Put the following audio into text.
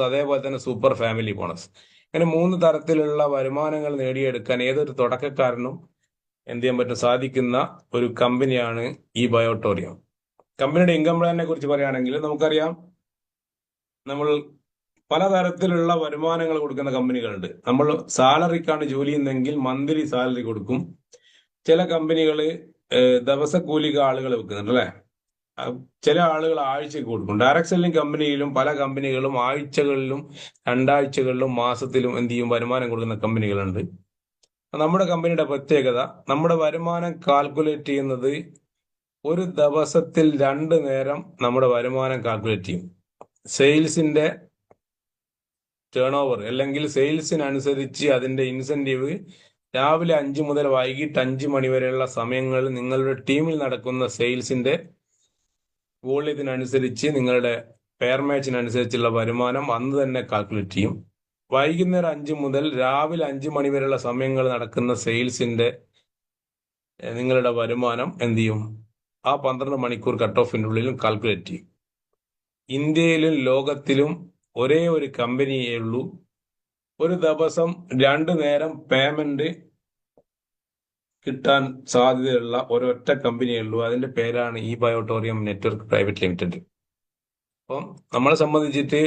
അതേപോലെ തന്നെ super family bonus. ഇങ്ങനെ 3 തരത്തിലുള്ള വരുമാനങ്ങൾ നേടിയെടുക്കാൻ ഏതൊരു തുടക്കക്കാരനും എന്ത് ചെയ്യാൻ പറ്റും സാധിക്കുന്ന ഒരു കമ്പനിയാണ് ഈ ബയോട്ടോറിയം. കമ്പനിയുടെ ഇൻകം പ്ലാനിനെ കുറിച്ച് പറയുകയാണെങ്കിൽ നമുക്കറിയാം, നമ്മൾ പലതരത്തിലുള്ള വരുമാനങ്ങൾ കൊടുക്കുന്ന കമ്പനികളുണ്ട്. നമ്മൾ സാലറിക്കാണ് ജോലി ചെയ്യുന്നതെങ്കിൽ മന്ത്ലി സാലറി കൊടുക്കും. ചില കമ്പനികൾ ദിവസക്കൂലിക്ക് ആളുകൾ വെക്കുന്നുണ്ട് അല്ലെ. ചില ആളുകൾ ആഴ്ചക്ക് കൊടുക്കും. ഡയറക്ട് സെല്ലിംഗ് കമ്പനിയിലും പല കമ്പനികളും ആഴ്ചകളിലും 2 ആഴ്ചകളിലും മാസത്തിലും എന്ത് ചെയ്യും വരുമാനം കൊടുക്കുന്ന കമ്പനികളുണ്ട്. നമ്മുടെ കമ്പനിയുടെ പ്രത്യേകത, നമ്മുടെ വരുമാനം കാൽക്കുലേറ്റ് ചെയ്യുന്നത് ഒരു ദിവസത്തിൽ 2 നേരം നമ്മുടെ വരുമാനം കാൽക്കുലേറ്റ് ചെയ്യും. സെയിൽസിന്റെ ടേൺ ഓവർ അല്ലെങ്കിൽ സെയിൽസിനനുസരിച്ച് അതിന്റെ ഇൻസെന്റീവ് രാവിലെ 5 മുതൽ വൈകിട്ട് 5 മണി വരെയുള്ള സമയങ്ങളിൽ നിങ്ങളുടെ ടീമിൽ നടക്കുന്ന സെയിൽസിന്റെ വോള്യത്തിനനുസരിച്ച് നിങ്ങളുടെ പെയർ മാച്ചിനനുസരിച്ചുള്ള വരുമാനം അന്ന് തന്നെ കാൽക്കുലേറ്റ് ചെയ്യും. വൈകുന്നേരം 5 മുതൽ രാവിലെ 5 മണി വരെയുള്ള സമയങ്ങൾ നടക്കുന്ന സെയിൽസിന്റെ നിങ്ങളുടെ വരുമാനം എന്ത് ചെയ്യും ആ 12 മണിക്കൂർ കട്ട് ഓഫിന്റെ ഉള്ളിലും കാൽക്കുലേറ്റ് ചെയ്യും. ഇന്ത്യയിലും ലോകത്തിലും ഒരേ ഒരു കമ്പനിയേ ഉള്ളൂ ഒരു ദിവസം 2 നേരം പേയ്മെന്റ് കിട്ടാൻ സാധ്യതയുള്ള ഒരൊറ്റ കമ്പനിയേ ഉള്ളൂ. അതിന്റെ പേരാണ് ഈ ബയോട്ടോറിയം നെറ്റ്വർക്ക് പ്രൈവറ്റ് ലിമിറ്റഡ്. അപ്പം നമ്മളെ സംബന്ധിച്ചിട്ട്